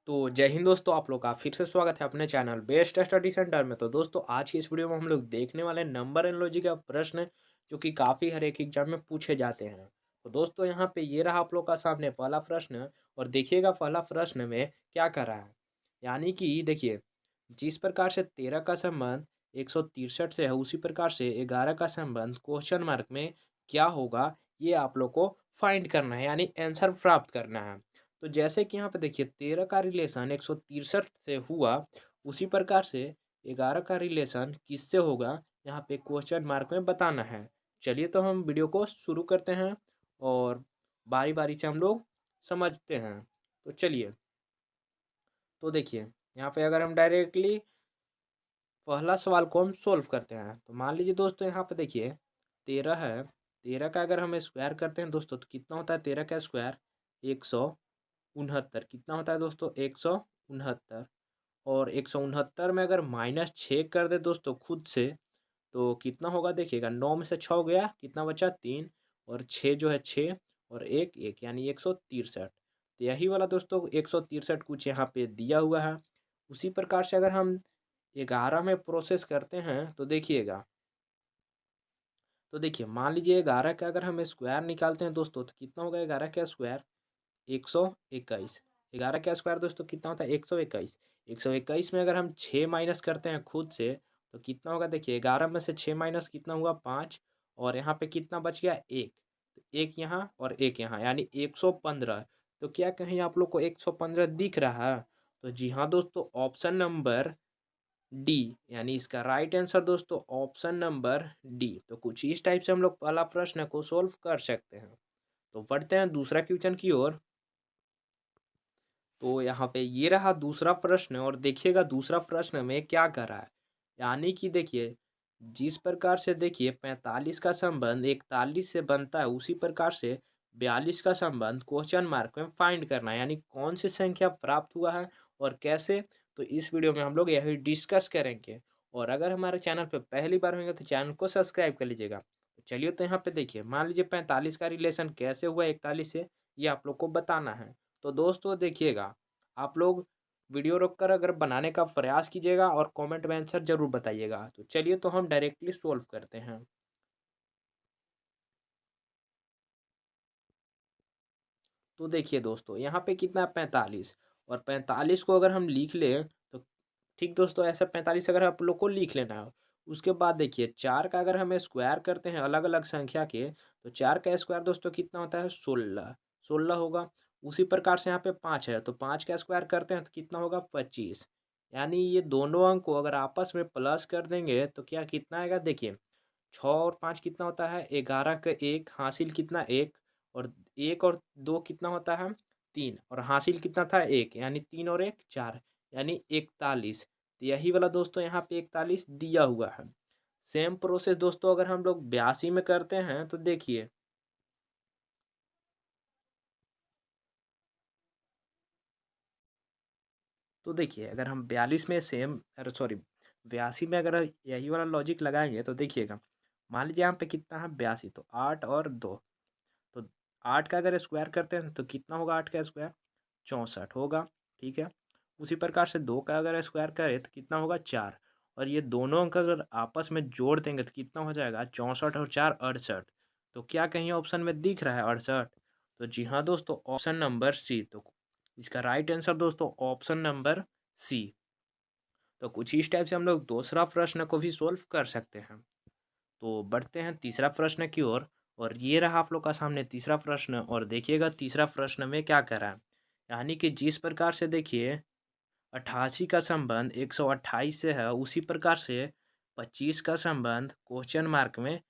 तो जय हिंद दोस्तों, आप लोग का फिर से स्वागत है अपने चैनल बेस्ट स्टडी सेंटर में। तो दोस्तों आज की इस वीडियो में हम लोग देखने वाले नंबर एंड लॉजिक का प्रश्न जो कि काफ़ी हर एक एग्जाम में पूछे जाते हैं। तो दोस्तों यहाँ पे ये रहा आप लोग का सामने पहला प्रश्न। और देखिएगा पहला प्रश्न में क्या कर रहा है। यानी कि देखिए, जिस प्रकार से 13 का संबंध 163 से है, उसी प्रकार से 11 का संबंध क्वेश्चन मार्क में क्या होगा, ये आप लोग को फाइंड करना है, यानी आंसर प्राप्त करना है। तो जैसे कि यहाँ पे देखिए 13 का रिलेशन 163 से हुआ, उसी प्रकार से 11 का रिलेशन किससे होगा, यहाँ पे क्वेश्चन मार्क में बताना है। चलिए तो हम वीडियो को शुरू करते हैं और बारी बारी से हम लोग समझते हैं। तो चलिए, तो देखिए यहाँ पे अगर हम डायरेक्टली पहला सवाल को हम सोल्व करते हैं, तो मान लीजिए दोस्तों यहाँ पे देखिए 13 है। 13 का अगर हम स्क्वायर करते हैं दोस्तों, तो कितना होता है 13 का स्क्वायर 169। कितना होता है दोस्तों 169। और 169 में अगर -6 कर दे दोस्तों खुद से, तो कितना होगा देखिएगा, 9 में से 6 गया, कितना बचा 3। और 6 जो है 6 और 1 1, यानी 163। तो यही वाला दोस्तों 163 कुछ यहाँ पे दिया हुआ है। उसी प्रकार से अगर हम 11 में प्रोसेस करते हैं तो देखिएगा, तो देखिए मान लीजिए 11 का अगर हम स्क्वायर निकालते हैं दोस्तों, तो कितना होगा 11 का स्क्वायर 121। 11 का स्क्वायर दोस्तों कितना होता है 121। 121 में अगर हम 6 माइनस करते हैं खुद से, तो कितना होगा देखिए, 11 में से 6 माइनस कितना हुआ 5। और यहाँ पे कितना बच गया 1। तो एक यहाँ और एक यहाँ, यानी 115। तो क्या कहीं आप लोग को 115 दिख रहा है? तो जी हाँ दोस्तों, ऑप्शन नंबर डी, यानी इसका राइट आंसर दोस्तों ऑप्शन नंबर डी। तो कुछ इस टाइप से हम लोग पहला प्रश्न को सोल्व कर सकते हैं। तो बढ़ते हैं दूसरा क्वेश्चन की ओर। तो यहाँ पे ये रहा दूसरा प्रश्न, और देखिएगा दूसरा प्रश्न में क्या कर रहा है। यानी कि देखिए, जिस प्रकार से देखिए 45 का संबंध 41 से बनता है, उसी प्रकार से 42 का संबंध क्वेश्चन मार्क में फाइंड करना है, यानी कौन सी संख्या प्राप्त हुआ है और कैसे। तो इस वीडियो में हम लोग यही डिस्कस करेंगे। और अगर हमारे चैनल पे पहली बार होंगे तो चैनल को सब्सक्राइब कर लीजिएगा। तो चलिए, तो यहाँ पे देखिए मान लीजिए 45 का रिलेशन कैसे हुआ 41 से, ये आप लोग को बताना है। तो दोस्तों देखिएगा, आप लोग वीडियो रोककर अगर बनाने का प्रयास कीजिएगा और कमेंट में आंसर जरूर बताइएगा। तो चलिए, तो हम डायरेक्टली सॉल्व करते हैं। तो देखिए दोस्तों यहाँ पे कितना है 45। और 45 को अगर हम लिख लें तो ठीक दोस्तों, ऐसा 45 अगर आप लोग को लिख लेना है। उसके बाद देखिए 4 का अगर हम स्क्वायर करते हैं अलग अलग संख्या के, तो 4 का स्क्वायर दोस्तों कितना होता है 16। 16 होगा। उसी प्रकार से यहाँ पे 5 है, तो 5 का स्क्वायर करते हैं तो कितना होगा 25। यानी ये दोनों अंक को अगर आपस में प्लस कर देंगे तो क्या कितना आएगा देखिए, 6 और 5 कितना होता है 11 का एक हासिल कितना 1। और 1 और 2 कितना होता है 3, और हासिल कितना था 1, यानी 3 और 1 4, यानी 41। तो यही वाला दोस्तों यहाँ पे 41 दिया हुआ है। सेम प्रोसेस दोस्तों अगर हम लोग 82 में करते हैं तो देखिए, तो देखिए अगर हम 42 में सेम, अरे सॉरी 82 में अगर यही वाला लॉजिक लगाएंगे तो देखिएगा, मान लीजिए यहाँ पे कितना है 82, तो 8 और 2। तो 8 का अगर स्क्वायर करते हैं तो कितना होगा 8 का स्क्वायर 64 होगा। ठीक है। उसी प्रकार से 2 का अगर स्क्वायर करें तो कितना होगा 4। और ये दोनों अंक अगर आपस में जोड़ देंगे तो कितना हो जाएगा 64 और 4 68। तो क्या कहीं ऑप्शन में दिख रहा है 68? तो जी हाँ दोस्तों, ऑप्शन नंबर सी। तो इसका राइट आंसर दोस्तों ऑप्शन नंबर सी। तो कुछ इस टाइप से हम लोग दूसरा प्रश्न को भी सोल्व कर सकते हैं। तो बढ़ते हैं तीसरा प्रश्न की ओर। और ये रहा आप लोग का सामने तीसरा प्रश्न, और देखिएगा तीसरा प्रश्न में क्या कर रहा है। यानी कि जिस प्रकार से देखिए 88 का संबंध 128 से है, उसी प्रकार से 25 का संबंध क्वेश्चन मार्क में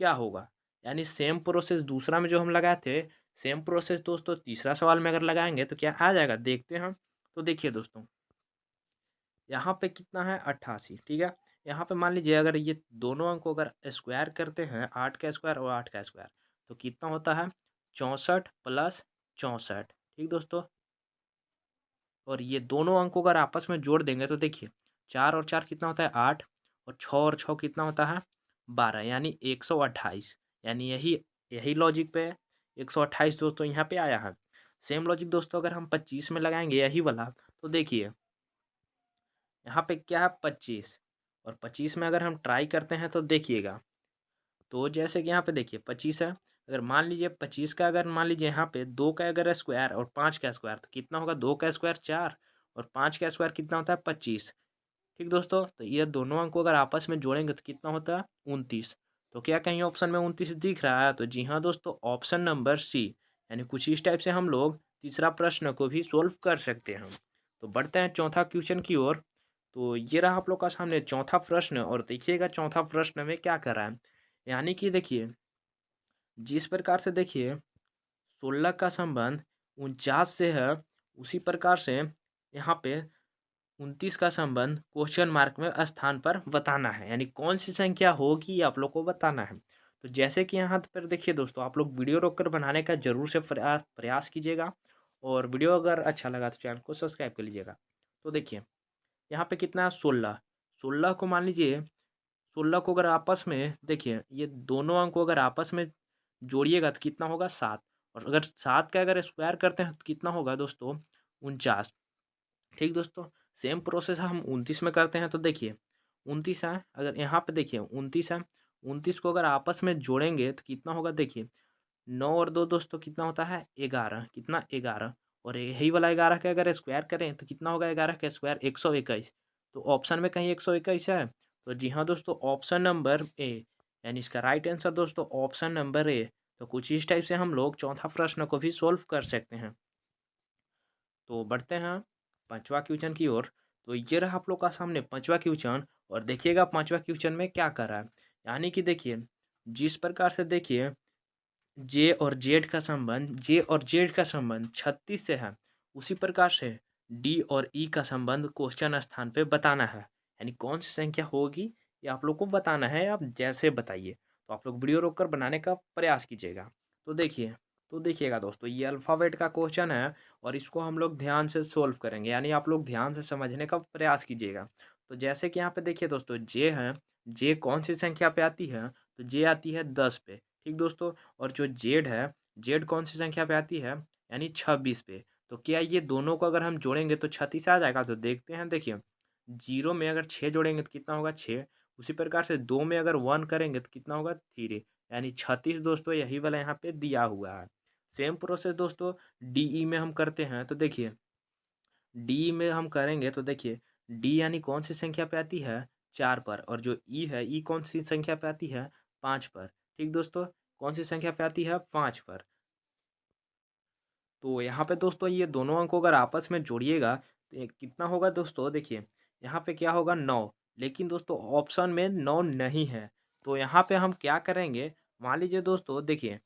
क्या होगा। यानी सेम प्रोसेस दूसरा में जो हम लगाए थे, सेम प्रोसेस दोस्तों तीसरा सवाल में अगर लगाएंगे तो क्या आ जाएगा देखते हैं। तो देखिए दोस्तों, यहाँ पे कितना है 88। ठीक है। यहाँ पे मान लीजिए अगर ये दोनों अंक को अगर स्क्वायर करते हैं, 8 का स्क्वायर और 8 का स्क्वायर, तो कितना होता है 64 प्लस 64। ठीक दोस्तों। और ये दोनों अंक को अगर आपस में जोड़ देंगे तो देखिए, 4 और 4 कितना होता है 8, और 6 और 6 कितना होता है 12, यानी 128। यानी यही यही लॉजिक पे 128 दोस्तों यहाँ पे आया है। सेम लॉजिक दोस्तों अगर हम 25 में लगाएंगे यही वाला, तो देखिए यहाँ पे क्या है 25, और 25 में अगर हम ट्राई करते हैं तो देखिएगा, तो जैसे कि यहाँ पे देखिए 25 है, अगर मान लीजिए 25 का अगर मान लीजिए यहाँ पे 2 का अगर स्क्वायर और 5 का स्क्वायर तो कितना होगा, 2 का स्क्वायर 4 और 5 का स्क्वायर कितना होता है 25। ठीक दोस्तों, तो ये दोनों अंक को अगर आपस में जोड़ेंगे तो कितना होता है 29। तो क्या कहीं ऑप्शन में 29 दिख रहा है? तो जी हाँ दोस्तों, ऑप्शन नंबर सी, यानी कुछ इस टाइप से हम लोग तीसरा प्रश्न को भी सोल्व कर सकते हैं। तो बढ़ते हैं चौथा क्वेश्चन की ओर। तो ये रहा आप लोग का सामने चौथा प्रश्न, और देखिएगा चौथा प्रश्न में क्या कर रहा है। यानी कि देखिए जिस प्रकार से देखिए 16 का संबंध 49 से है, उसी प्रकार से यहाँ पे 29 का संबंध क्वेश्चन मार्क में स्थान पर बताना है, यानी कौन सी संख्या होगी ये आप लोग को बताना है। तो जैसे कि यहाँ पर देखिए दोस्तों, आप लोग वीडियो रोक कर बनाने का जरूर से प्रयास कीजिएगा, और वीडियो अगर अच्छा लगा तो चैनल को सब्सक्राइब कर लीजिएगा। तो देखिए यहाँ पे कितना है 16, 16 को मान लीजिए, 16 को अगर आपस में देखिए ये दोनों अंक को अगर आपस में जोड़िएगा तो कितना होगा 7, और अगर 7 का अगर स्क्वायर करते हैं तो कितना होगा दोस्तों 49। ठीक दोस्तों, सेम प्रोसेस हम 29 में करते हैं। तो देखिए 29 है, अगर यहाँ पे देखिए 29 है, 29 को अगर आपस में जोड़ेंगे तो कितना होगा, देखिए 9 और 2 दोस्तों कितना होता है 11, कितना 11, और यही वाला 11 का अगर स्क्वायर करें तो कितना होगा 11 का स्क्वायर 121। तो ऑप्शन में कहीं 121 है? तो जी हाँ दोस्तों, ऑप्शन नंबर ए, यानी इसका राइट आंसर दोस्तों ऑप्शन नंबर ए। तो कुछ इस टाइप से हम लोग चौथा प्रश्न को भी सोल्व कर सकते हैं। तो बढ़ते हैं पांचवा क्वेश्चन की ओर। तो ये रहा आप लोग का सामने पांचवा क्वेश्चन, और देखिएगा पांचवा क्वेश्चन में क्या कर रहा है। यानी कि देखिए जिस प्रकार से देखिए जे और जेड का संबंध 36 से है, उसी प्रकार से डी और ई का संबंध क्वेश्चन स्थान पे बताना है, यानी कौन सी संख्या होगी ये आप लोग को बताना है। आप जैसे बताइए, तो आप लोग वीडियो रोककर बनाने का प्रयास कीजिएगा। तो देखिए, तो देखिएगा दोस्तों, ये अल्फ़ाबेट का क्वेश्चन है, और इसको हम लोग ध्यान से सोल्व करेंगे, यानी आप लोग ध्यान से समझने का प्रयास कीजिएगा। तो जैसे कि यहाँ पे देखिए दोस्तों जे है, जे कौन सी संख्या पे आती है, तो जे आती है 10 पे। ठीक दोस्तों, और जो जेड है, जेड कौन सी संख्या पे आती है, यानी 26 पे। तो क्या ये दोनों को अगर हम जोड़ेंगे तो 36 आ जाएगा? तो देखते हैं, देखिए जीरो में अगर 6 जोड़ेंगे तो कितना होगा 6, उसी प्रकार से 2 में अगर 1 करेंगे तो कितना होगा 3, यानी 36 दोस्तों यही वाला यहाँ पे दिया हुआ है। सेम प्रोसेस दोस्तों डीई में हम करते हैं। तो देखिए डी में हम करेंगे तो देखिए डी यानी कौन सी संख्या पे आती है 4 पर, और जो ई है, ई कौन सी संख्या पे आती है 5 पर। ठीक दोस्तों, कौन सी संख्या पे आती है 5 पर। तो यहाँ पे दोस्तों ये दोनों अंक को अगर आपस में जोड़िएगा तो ये कितना होगा दोस्तों, देखिए यहाँ पे क्या होगा 9, लेकिन दोस्तों ऑप्शन में 9 नहीं है। तो यहाँ पे हम क्या करेंगे, मान लीजिए दोस्तों देखिए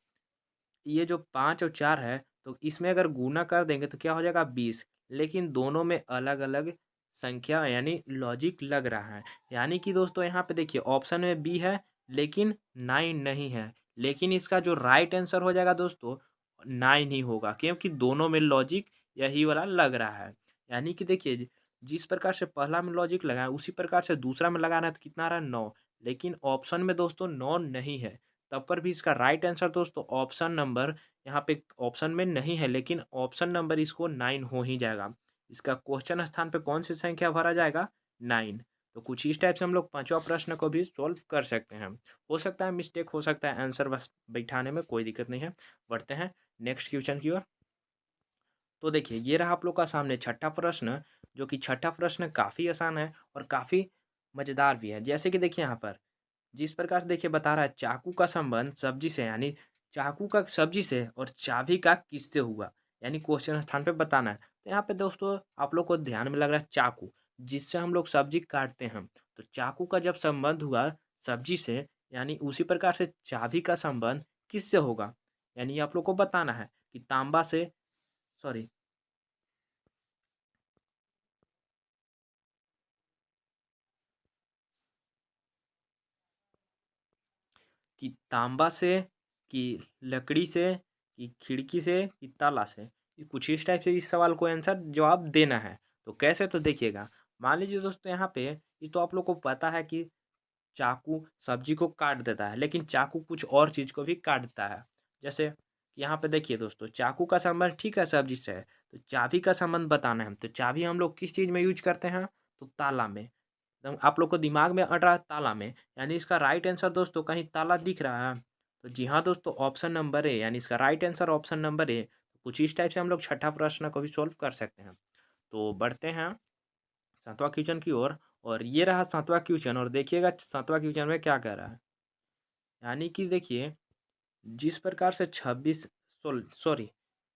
ये जो 5 और 4 है, तो इसमें अगर गुना कर देंगे तो क्या हो जाएगा 20, लेकिन दोनों में अलग-अलग संख्या यानी लॉजिक लग रहा है। यानी कि दोस्तों यहाँ पे देखिए ऑप्शन में बी है, लेकिन 9 नहीं है। लेकिन इसका जो राइट आंसर हो जाएगा दोस्तों 9 ही होगा, क्योंकि दोनों में लॉजिक यही वाला लग रहा है। यानी कि देखिए जिस प्रकार से पहला में लॉजिक लगा है, उसी प्रकार से दूसरा में लगाना है तो कितना आ रहा है 9, लेकिन ऑप्शन में दोस्तों 9 नहीं है। तब पर भी इसका राइट आंसर दोस्तों ऑप्शन नंबर यहाँ पे ऑप्शन में नहीं है, लेकिन ऑप्शन नंबर इसको 9 हो ही जाएगा। इसका क्वेश्चन स्थान पे कौन सी संख्या भरा जाएगा 9। तो कुछ इस टाइप से हम लोग पांचवा प्रश्न को भी सॉल्व कर सकते हैं। हो सकता है मिस्टेक हो सकता है, आंसर बस बैठाने में कोई दिक्कत नहीं है। बढ़ते हैं नेक्स्ट क्वेश्चन की ओर। तो देखिए ये रहा आप लोग का सामने छठा प्रश्न, जो कि छठा प्रश्न काफ़ी आसान है और काफ़ी मज़ेदार भी है। जैसे कि देखिए यहाँ पर जिस प्रकार से देखिए बता रहा है चाकू का संबंध सब्जी से, यानी चाकू का सब्जी से और चाबी का किससे हुआ, यानी क्वेश्चन स्थान पे बताना है। तो यहाँ पे दोस्तों आप लोग को ध्यान में लग रहा है चाकू, जिससे हम लोग सब्जी काटते हैं। तो चाकू का जब संबंध हुआ सब्जी से, यानी उसी प्रकार से चाबी का संबंध किससे होगा, यानी आप लोग को बताना है कि तांबा से, सॉरी, कि तांबा से, कि लकड़ी से, कि खिड़की से, कि ताला से। ये कुछ इस टाइप से इस सवाल को आंसर जवाब देना है। तो कैसे, तो देखिएगा मान लीजिए दोस्तों यहाँ पे ये तो आप लोग को पता है कि चाकू सब्जी को काट देता है, लेकिन चाकू कुछ और चीज़ को भी काटता है। जैसे कि यहाँ पे देखिए दोस्तों, चाकू का संबंध ठीक है सब्जी से है, तो चाबी का संबंध बताना है। तो चाबी हम लोग किस चीज़ में यूज करते हैं? तो ताला में। एकदम आप लोग को दिमाग में अड़ रहा है ताला में, यानी इसका राइट आंसर दोस्तों कहीं ताला दिख रहा है? तो जी हाँ दोस्तों, ऑप्शन नंबर ए, यानी इसका right answer option number A. कुछ इस टाइप से हम लोग छठा प्रश्न को भी सॉल्व कर सकते हैं। तो बढ़ते हैं 7वां क्वेश्चन की ओर। और ये रहा 7वां क्वेश्चन, और देखिएगा 7वां क्वेश्चन में क्या कह रहा है। यानी कि देखिए, जिस प्रकार से 26 सॉरी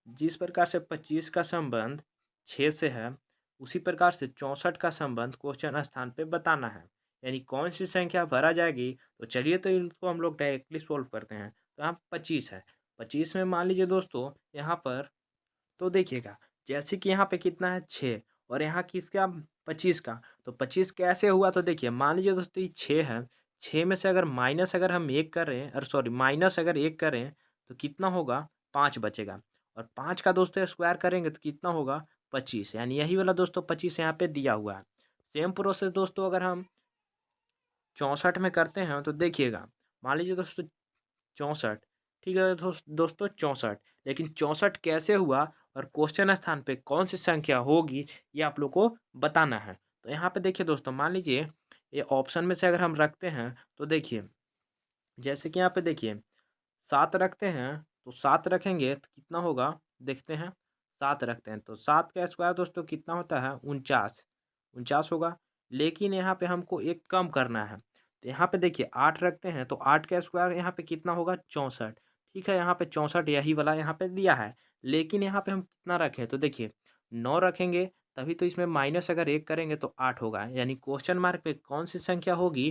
जिस प्रकार से 25 का संबंध 6 से है, उसी प्रकार से 64 का संबंध क्वेश्चन स्थान पे बताना है। यानी कौन सी संख्या भरा जाएगी? तो चलिए तो इनको हम लोग डायरेक्टली सोल्व करते हैं। तो यहाँ 25 है, 25 में मान लीजिए दोस्तों यहाँ पर, तो देखिएगा जैसे कि यहाँ पे कितना है 6, और यहाँ किसका 25 का। तो 25 कैसे हुआ? तो देखिए मान लीजिए दोस्तों ये 6 है, 6 में से अगर माइनस अगर हम 1 कर रहे हैं, और सॉरी माइनस अगर 1 करें तो कितना होगा? 5 बचेगा। और 5 का दोस्तों स्क्वायर करेंगे तो कितना होगा? 25। यानी यही वाला दोस्तों 25 यहाँ पे दिया हुआ है। सेम प्रोसेस दोस्तों अगर हम 64 में करते हैं तो देखिएगा, मान लीजिए दोस्तों 64, ठीक है दोस्तों 64, लेकिन 64 कैसे हुआ और क्वेश्चन स्थान पे कौन सी संख्या होगी, ये आप लोग को बताना है। तो यहाँ पे देखिए दोस्तों, मान लीजिए ये ऑप्शन में से अगर हम रखते हैं तो देखिए, जैसे कि यहाँ पे देखिए 7 रखते हैं, तो 7 रखेंगे तो कितना होगा? देखते हैं। 7 रखते हैं तो 7 का स्क्वायर दोस्तों कितना होता है? 49, 49 होगा। लेकिन यहाँ पे हमको एक कम करना है, तो यहाँ पे देखिए 8 रखते हैं तो 8 का स्क्वायर यहाँ पे कितना होगा? 64। ठीक है, यहाँ पे 64 यही वाला यहाँ पे दिया है। लेकिन यहाँ पे हम कितना रखें? तो देखिए 9 रखेंगे, तभी तो इसमें माइनस अगर 1 करेंगे तो 8 होगा। यानी क्वेश्चन मार्क पे कौन सी संख्या होगी?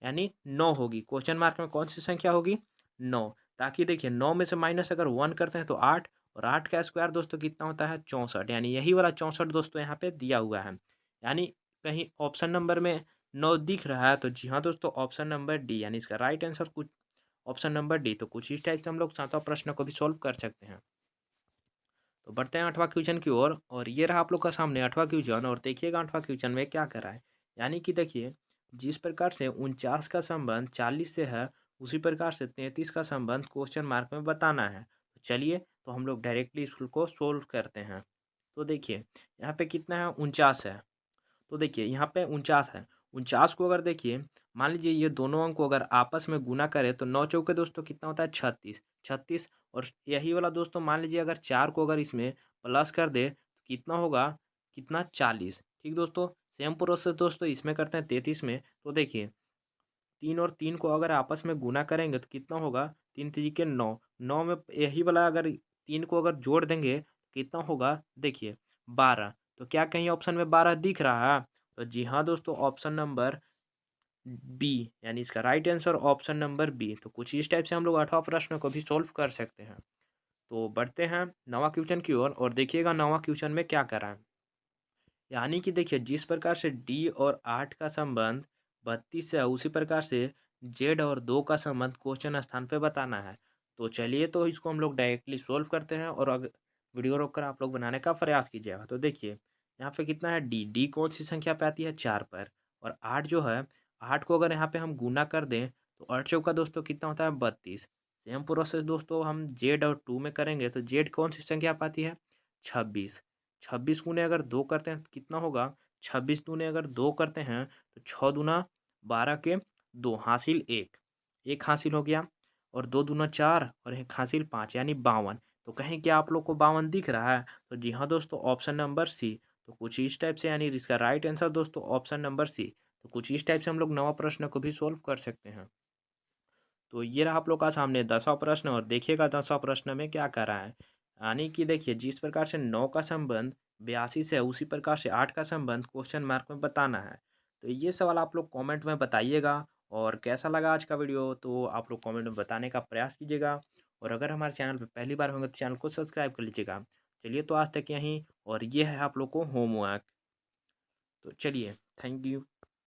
यानी 9 होगी। क्वेश्चन मार्क में कौन सी संख्या होगी? 9। ताकि देखिए 9 में से माइनस अगर 1 करते हैं तो 8, और 8 का स्क्वायर दोस्तों कितना होता है? 64। यानी यही वाला 64 दोस्तों यहाँ पे दिया हुआ है। यानी कहीं ऑप्शन नंबर में 9 दिख रहा है, तो जी हाँ दोस्तों, ऑप्शन नंबर डी, यानी इसका राइट आंसर कुछ ऑप्शन नंबर डी। तो कुछ इस टाइप से हम लोग 7वां प्रश्न को भी सॉल्व कर सकते हैं। तो बढ़ते हैं 8वां क्वेश्चन की ओर। और ये रहा आप लोग का सामने 8वां क्वेश्चन, और देखिएगा 8वां क्वेश्चन में क्या कर रहा है। यानी कि देखिए, जिस प्रकार से 49 का संबंध 40 से है, उसी प्रकार से 33 का संबंध क्वेश्चन मार्क में बताना है। तो चलिए तो हम लोग डायरेक्टली इसको सोल्व करते हैं। तो देखिए यहाँ पे कितना है? 49 है। तो देखिए यहाँ पे 49 है। 49 को अगर देखिए, मान लीजिए ये दोनों अंक को अगर आपस में गुना करें तो 9 चौके दोस्तों कितना होता है? 36, 36। और यही वाला दोस्तों मान लीजिए अगर 4 को अगर इसमें प्लस कर दे तो कितना होगा? कितना? 40। ठीक दोस्तों, सेम प्रोसेस दोस्तों इसमें करते हैं 33 में। तो देखिए 3 और 3 को अगर आपस में गुना करेंगे तो कितना होगा? 3 त्रिके 9, 9 में यही वाला अगर 3 को अगर जोड़ देंगे तो कितना होगा? देखिए 12। तो क्या कहीं ऑप्शन में 12 दिख रहा है? तो जी हाँ दोस्तों, ऑप्शन नंबर बी, यानी इसका right answer option number B. तो कुछ इस टाइप से हम लोग 8वां प्रश्न को भी सॉल्व कर सकते हैं। तो बढ़ते हैं 9वां क्वेश्चन की ओर, और देखिएगा 9वां क्वेश्चन में क्या कर रहा है। यानी कि देखिए, जिस प्रकार से डी और 8 का संबंध 32 से है, उसी प्रकार से जेड और 2 का संबंध क्वेश्चन स्थान पे बताना है। तो चलिए तो इसको हम लोग डायरेक्टली सोल्व करते हैं, और अगर वीडियो रोककर आप लोग बनाने का प्रयास कीजिएगा। तो देखिए यहाँ पे कितना है? डी, डी कौन सी संख्या पे आती है? 4 पर। और 8 जो है, 8 को अगर यहाँ पे हम गुना कर दें तो 8 चौका दोस्तों कितना होता है? 32। सेम प्रोसेस दोस्तों हम जेड और 2 में करेंगे तो जेड कौन सी संख्या पे आती है? 26। 26 गुने अगर 2 करते हैं तो कितना होगा? 26 दूने अगर 2 करते हैं तो 6 दूना 12 के 2 हासिल 1, 1 हासिल हो गया। और 2 दूना 4 और 1 हासिल 5, यानी 52। तो कहीं क्या आप लोग को 52 दिख रहा है? तो जी हाँ दोस्तों, ऑप्शन नंबर सी। तो कुछ इस टाइप से, यानी इसका राइट आंसर दोस्तों ऑप्शन नंबर सी। तो कुछ इस टाइप से हम लोग 9वां प्रश्न को भी सॉल्व कर सकते हैं। तो ये रहा आप लोग का सामने 10वां प्रश्न, और देखिएगा 10वां प्रश्न में क्या कर रहा है। यानी कि देखिए, जिस प्रकार से 9 का संबंध 82 से है, उसी प्रकार से 8 का संबंध क्वेश्चन मार्क में बताना है। तो ये सवाल आप लोग कमेंट में बताइएगा, और कैसा लगा आज का वीडियो तो आप लोग कमेंट में बताने का प्रयास कीजिएगा। और अगर हमारे चैनल पर पहली बार होंगे तो चैनल को सब्सक्राइब कर लीजिएगा। चलिए तो आज तक यहीं, और ये है आप लोग को होमवर्क। तो चलिए, थैंक यू।